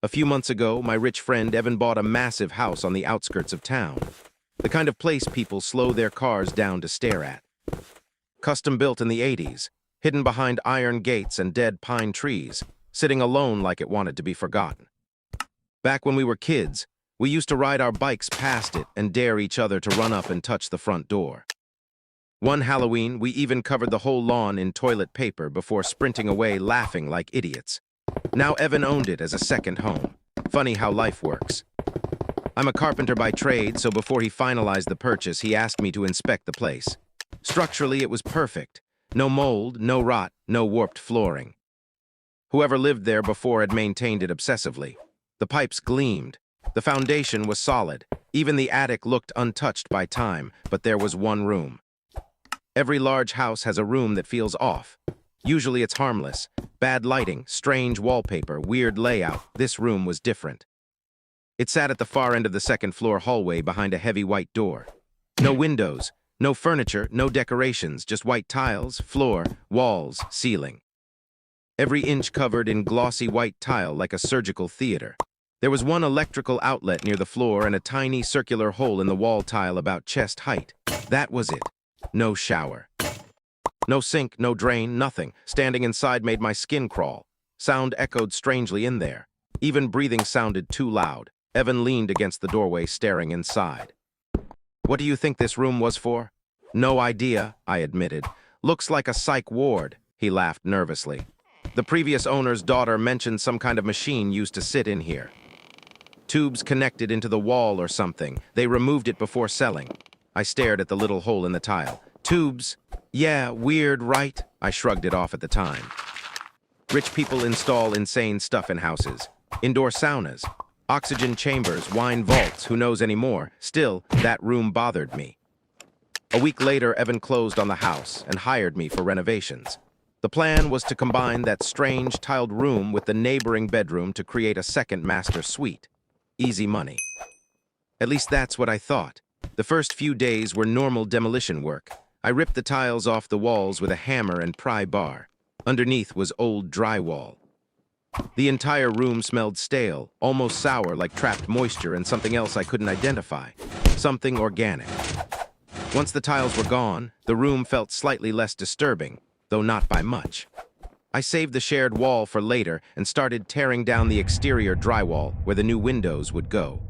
A few months ago, my rich friend Evan bought a massive house on the outskirts of town. The kind of place people slow their cars down to stare at. Custom built in the 80s, hidden behind iron gates and dead pine trees, sitting alone like it wanted to be forgotten. Back when we were kids, we used to ride our bikes past it and dare each other to run up and touch the front door. One Halloween, we even covered the whole lawn in toilet paper before sprinting away laughing like idiots. Now Evan owned it as a second home. Funny how life works. I'm a carpenter by trade, so before he finalized the purchase, he asked me to inspect the place. Structurally, it was perfect. No mold, no rot, no warped flooring. Whoever lived there before had maintained it obsessively. The pipes gleamed. The foundation was solid. Even the attic looked untouched by time, but there was one room. Every large house has a room that feels off. Usually it's harmless. Bad lighting, strange wallpaper, weird layout. This room was different. It sat at the far end of the second-floor hallway behind a heavy white door. No windows, no furniture, no decorations, just white tiles, floor, walls, ceiling. Every inch covered in glossy white tile like a surgical theater. There was one electrical outlet near the floor and a tiny circular hole in the wall tile about chest height. That was it. No shower. No sink, no drain, nothing. Standing inside made my skin crawl. Sound echoed strangely in there. Even breathing sounded too loud. Evan leaned against the doorway, staring inside. "What do you think this room was for?" "No idea," I admitted. "Looks like a psych ward," he laughed nervously. "The previous owner's daughter mentioned some kind of machine used to sit in here. Tubes connected into the wall or something. They removed it before selling." I stared at the little hole in the tile. "Tubes? Yeah, weird, right?" I shrugged it off at the time. Rich people install insane stuff in houses. Indoor saunas, oxygen chambers, wine vaults, who knows anymore. Still, that room bothered me. A week later, Evan closed on the house and hired me for renovations. The plan was to combine that strange tiled room with the neighboring bedroom to create a second master suite. Easy money. At least that's what I thought. The first few days were normal demolition work. I ripped the tiles off the walls with a hammer and pry bar. Underneath was old drywall. The entire room smelled stale, almost sour like trapped moisture and something else I couldn't identify. Something organic. Once the tiles were gone, the room felt slightly less disturbing, though not by much. I saved the shared wall for later and started tearing down the exterior drywall where the new windows would go.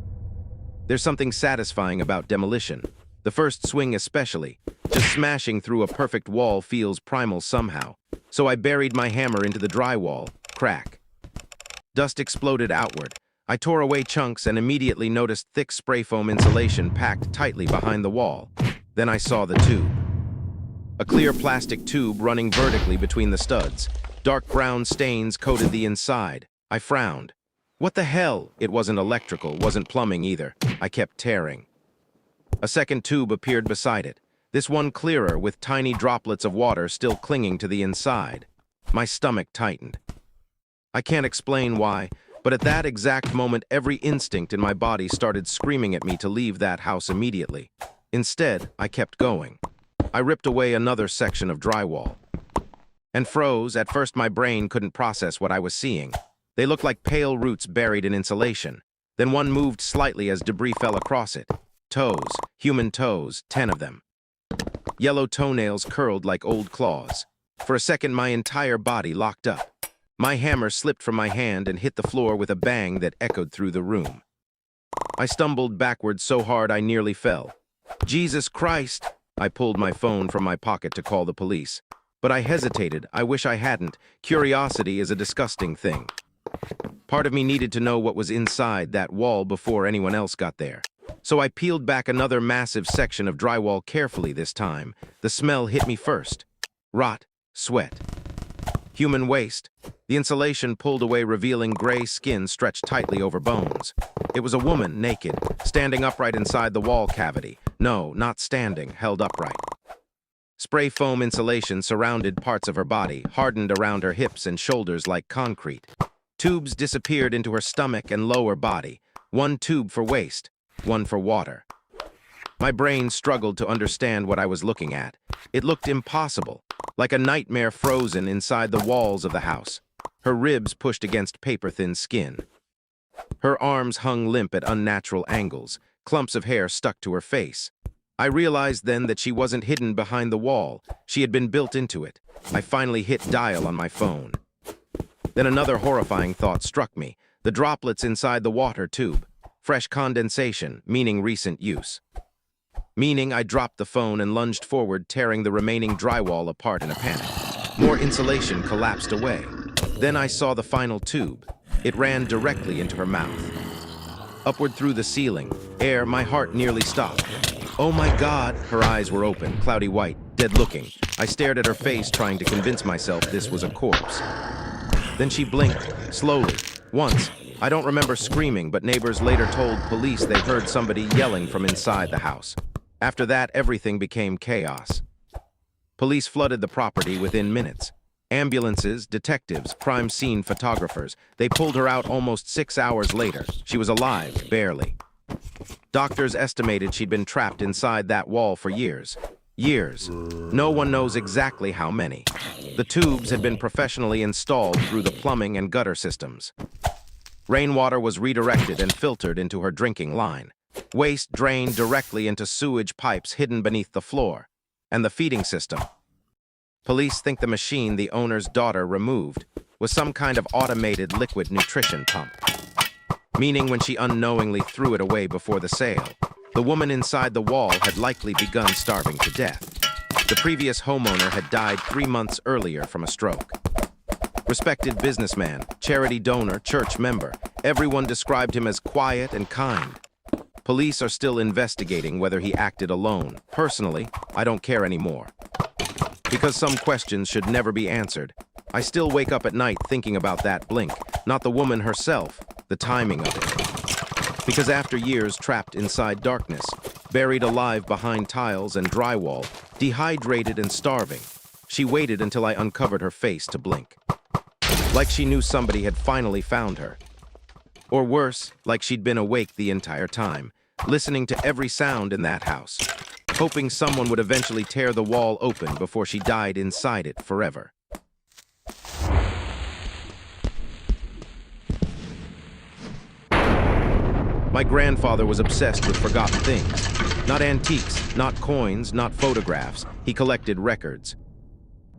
There's something satisfying about demolition. The first swing especially. Just smashing through a perfect wall feels primal somehow. So I buried my hammer into the drywall. Crack. Dust exploded outward. I tore away chunks and immediately noticed thick spray foam insulation packed tightly behind the wall. Then I saw the tube. A clear plastic tube running vertically between the studs. Dark brown stains coated the inside. I frowned. What the hell? It wasn't electrical, wasn't plumbing either. I kept tearing. A second tube appeared beside it. This one clearer, with tiny droplets of water still clinging to the inside. My stomach tightened. I can't explain why, but at that exact moment, every instinct in my body started screaming at me to leave that house immediately. Instead, I kept going. I ripped away another section of drywall. And froze. At first, my brain couldn't process what I was seeing. They looked like pale roots buried in insulation. Then one moved slightly as debris fell across it. Toes, human toes, 10 of them. Yellow toenails curled like old claws. For a second, my entire body locked up. My hammer slipped from my hand and hit the floor with a bang that echoed through the room. I stumbled backwards so hard I nearly fell. Jesus Christ! I pulled my phone from my pocket to call the police. But I hesitated. I wish I hadn't. Curiosity is a disgusting thing. Part of me needed to know what was inside that wall before anyone else got there. So I peeled back another massive section of drywall carefully this time. The smell hit me first. Rot, sweat, human waste. The insulation pulled away, revealing gray skin stretched tightly over bones. It was a woman, naked, standing upright inside the wall cavity. No, not standing, held upright. Spray foam insulation surrounded parts of her body, hardened around her hips and shoulders like concrete. Tubes disappeared into her stomach and lower body. One tube for waste, one for water. My brain struggled to understand what I was looking at. It looked impossible, like a nightmare frozen inside the walls of the house. Her ribs pushed against paper-thin skin. Her arms hung limp at unnatural angles, clumps of hair stuck to her face. I realized then that she wasn't hidden behind the wall. She had been built into it. I finally hit dial on my phone. Then another horrifying thought struck me. The droplets inside the water tube. Fresh condensation, meaning recent use. Meaning I dropped the phone and lunged forward, tearing the remaining drywall apart in a panic. More insulation collapsed away. Then I saw the final tube. It ran directly into her mouth. Upward through the ceiling, air, my heart nearly stopped. Oh my God! Her eyes were open, cloudy white, dead-looking. I stared at her face, trying to convince myself this was a corpse. Then she blinked, slowly, once. I don't remember screaming, but neighbors later told police they heard somebody yelling from inside the house. After that, everything became chaos. Police flooded the property within minutes. Ambulances, detectives, crime scene photographers. They pulled her out almost 6 hours later. She was alive, barely. Doctors estimated she'd been trapped inside that wall for years. Years. No one knows exactly how many. The tubes had been professionally installed through the plumbing and gutter systems. Rainwater was redirected and filtered into her drinking line. Waste drained directly into sewage pipes hidden beneath the floor. And the feeding system. Police think the machine the owner's daughter removed was some kind of automated liquid nutrition pump. Meaning when she unknowingly threw it away before the sale, the woman inside the wall had likely begun starving to death. The previous homeowner had died 3 months earlier from a stroke. Respected businessman, charity donor, church member, everyone described him as quiet and kind. Police are still investigating whether he acted alone. Personally, I don't care anymore. Because some questions should never be answered. I still wake up at night thinking about that blink, not the woman herself, the timing of it. Because after years trapped inside darkness, buried alive behind tiles and drywall, dehydrated and starving, she waited until I uncovered her face to blink. Like she knew somebody had finally found her. Or worse, like she'd been awake the entire time, listening to every sound in that house, hoping someone would eventually tear the wall open before she died inside it forever. My grandfather was obsessed with forgotten things. Not antiques, not coins, not photographs. He collected records.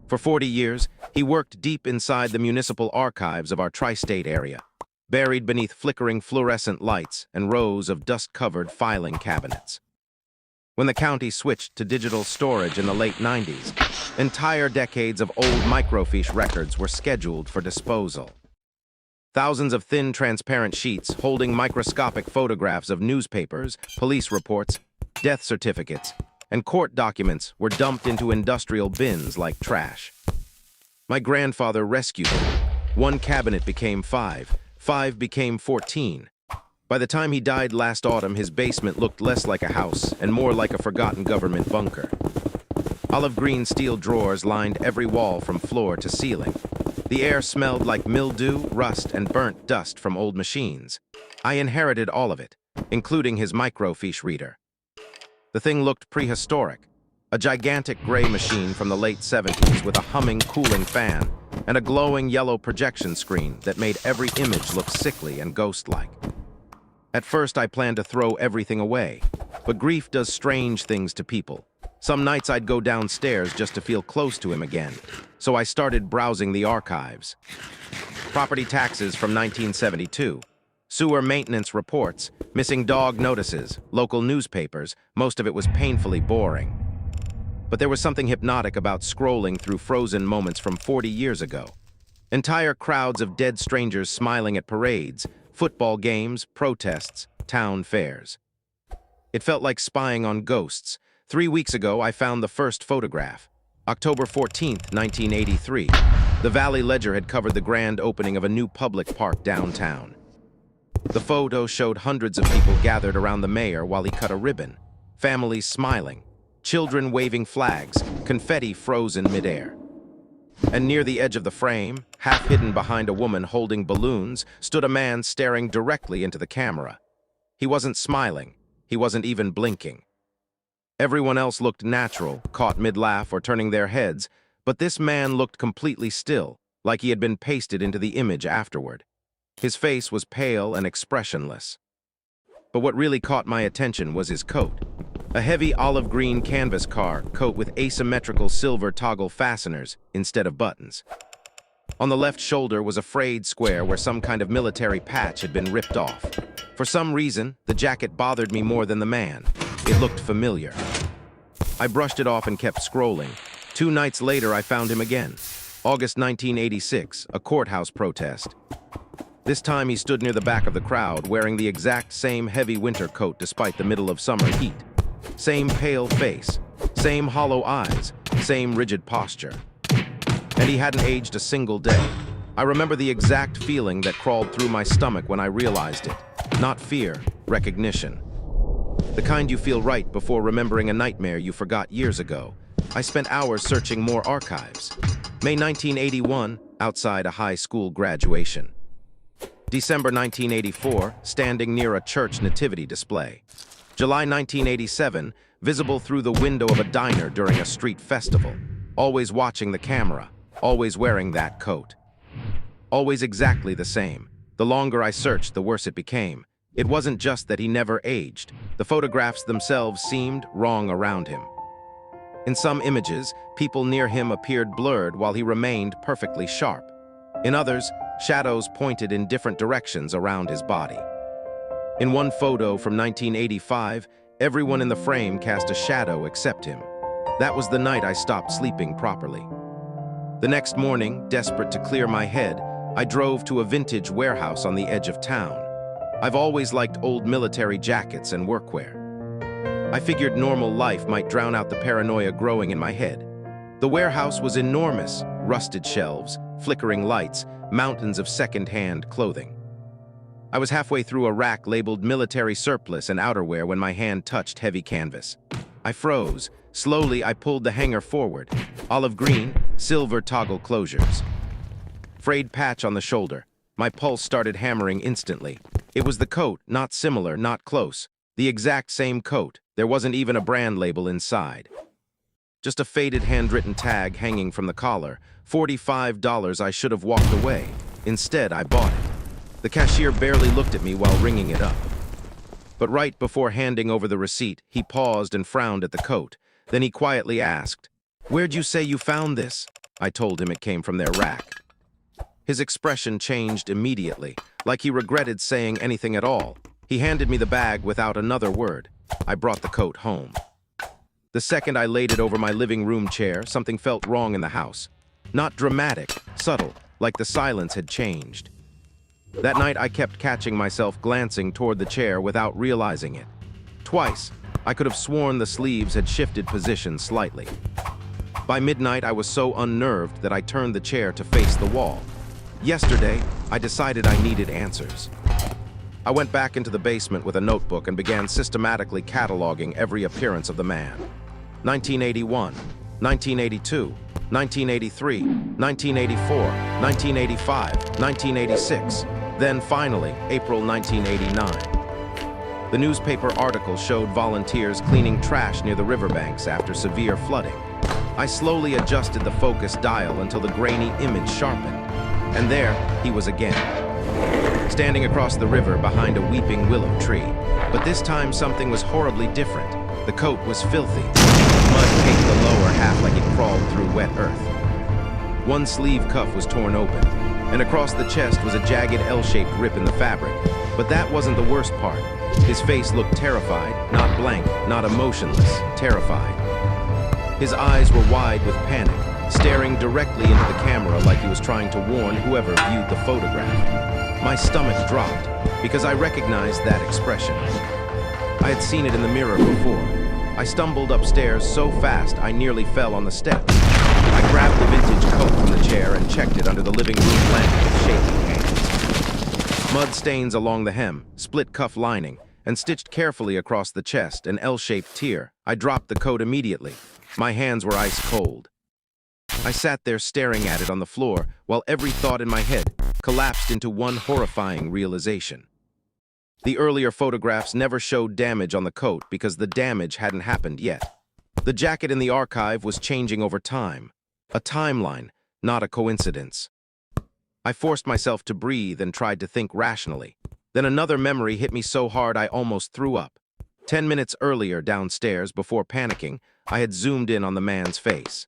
For 40 years, he worked deep inside the municipal archives of our tri-state area, buried beneath flickering fluorescent lights and rows of dust-covered filing cabinets. When the county switched to digital storage in the late 90s, entire decades of old microfiche records were scheduled for disposal. Thousands of thin, transparent sheets holding microscopic photographs of newspapers, police reports, death certificates, and court documents were dumped into industrial bins like trash. My grandfather rescued them. 1 cabinet became 5, 5 became 14. By the time he died last autumn, his basement looked less like a house and more like a forgotten government bunker. Olive green steel drawers lined every wall from floor to ceiling. The air smelled like mildew, rust, and burnt dust from old machines. I inherited all of it, including his microfiche reader. The thing looked prehistoric, a gigantic gray machine from the late 70s with a humming cooling fan and a glowing yellow projection screen that made every image look sickly and ghost-like. At first, I planned to throw everything away, but grief does strange things to people. Some nights I'd go downstairs just to feel close to him again, so I started browsing the archives. Property taxes from 1972, sewer maintenance reports, missing dog notices, local newspapers, most of it was painfully boring. But there was something hypnotic about scrolling through frozen moments from 40 years ago. Entire crowds of dead strangers smiling at parades, football games, protests, town fairs. It felt like spying on ghosts. 3 weeks ago, I found the first photograph. October 14th, 1983. The Valley Ledger had covered the grand opening of a new public park downtown. The photo showed hundreds of people gathered around the mayor while he cut a ribbon, families smiling, children waving flags, confetti frozen midair. And near the edge of the frame, half hidden behind a woman holding balloons, stood a man staring directly into the camera. He wasn't smiling. He wasn't even blinking. Everyone else looked natural, caught mid-laugh or turning their heads, but this man looked completely still, like he had been pasted into the image afterward. His face was pale and expressionless. But what really caught my attention was his coat. A heavy olive green canvas coat with asymmetrical silver toggle fasteners instead of buttons. On the left shoulder was a frayed square where some kind of military patch had been ripped off. For some reason, the jacket bothered me more than the man. It looked familiar. I brushed it off and kept scrolling. 2 nights later, I found him again. August 1986, a courthouse protest. This time he stood near the back of the crowd, wearing the exact same heavy winter coat despite the middle of summer heat. Same pale face, same hollow eyes, same rigid posture. And he hadn't aged a single day. I remember the exact feeling that crawled through my stomach when I realized it. Not fear, recognition. The kind you feel right before remembering a nightmare you forgot years ago. I spent hours searching more archives. May 1981, outside a high school graduation. December 1984, standing near a church nativity display. July 1987, visible through the window of a diner during a street festival. Always watching the camera, always wearing that coat. Always exactly the same. The longer I searched, the worse it became. It wasn't just that he never aged. The photographs themselves seemed wrong around him. In some images, people near him appeared blurred while he remained perfectly sharp. In others, shadows pointed in different directions around his body. In one photo from 1985, everyone in the frame cast a shadow except him. That was the night I stopped sleeping properly. The next morning, desperate to clear my head, I drove to a vintage warehouse on the edge of town. I've always liked old military jackets and workwear. I figured normal life might drown out the paranoia growing in my head. The warehouse was enormous, rusted shelves, flickering lights, mountains of second-hand clothing. I was halfway through a rack labeled military surplus and outerwear when my hand touched heavy canvas. I froze. Slowly, I pulled the hanger forward. Olive green, silver toggle closures. Frayed patch on the shoulder. My pulse started hammering instantly. It was the coat, not similar, not close. The exact same coat. There wasn't even a brand label inside. Just a faded handwritten tag hanging from the collar. $45. I should have walked away. Instead, I bought it. The cashier barely looked at me while ringing it up. But right before handing over the receipt, he paused and frowned at the coat. Then he quietly asked, "Where'd you say you found this?" I told him it came from their rack. His expression changed immediately, like he regretted saying anything at all. He handed me the bag without another word. I brought the coat home. The second I laid it over my living room chair, something felt wrong in the house. Not dramatic, subtle, like the silence had changed. That night I kept catching myself glancing toward the chair without realizing it. Twice, I could have sworn the sleeves had shifted position slightly. By midnight, I was so unnerved that I turned the chair to face the wall. Yesterday, I decided I needed answers. I went back into the basement with a notebook and began systematically cataloging every appearance of the man. 1981, 1982, 1983, 1984, 1985, 1986, then finally, April 1989. The newspaper article showed volunteers cleaning trash near the riverbanks after severe flooding. I slowly adjusted the focus dial until the grainy image sharpened. And there he was again, standing across the river behind a weeping willow tree. But this time something was horribly different. The coat was filthy. Mud caked the lower half like it crawled through wet earth. One sleeve cuff was torn open, and across the chest was a jagged L-shaped rip in the fabric. But that wasn't the worst part. His face looked terrified, not blank, not emotionless, terrified. His eyes were wide with panic, staring directly into the camera like he was trying to warn whoever viewed the photograph. My stomach dropped because I recognized that expression. I had seen it in the mirror before. I stumbled upstairs so fast I nearly fell on the steps. I grabbed the vintage coat from the chair and checked it under the living room lamp with shaking hands. Mud stains along the hem, split cuff lining, and stitched carefully across the chest, an L-shaped tear. I dropped the coat immediately. My hands were ice cold. I sat there staring at it on the floor while every thought in my head collapsed into one horrifying realization. The earlier photographs never showed damage on the coat because the damage hadn't happened yet. The jacket in the archive was changing over time. A timeline, not a coincidence. I forced myself to breathe and tried to think rationally. Then another memory hit me so hard I almost threw up. 10 minutes earlier downstairs, before panicking, I had zoomed in on the man's face.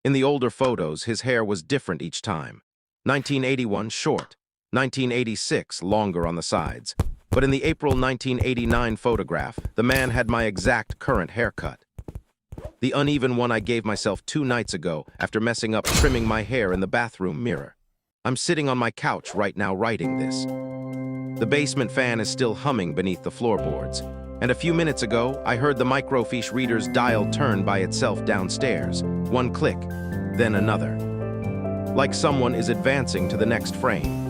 In the older photos, his hair was different each time. 1981, short. 1986, longer on the sides. But in the April 1989 photograph, the man had my exact current haircut. The uneven one I gave myself 2 nights ago after messing up trimming my hair in the bathroom mirror. I'm sitting on my couch right now writing this. The basement fan is still humming beneath the floorboards. And a few minutes ago, I heard the microfiche reader's dial turn by itself downstairs. One click, then another. Like someone is advancing to the next frame.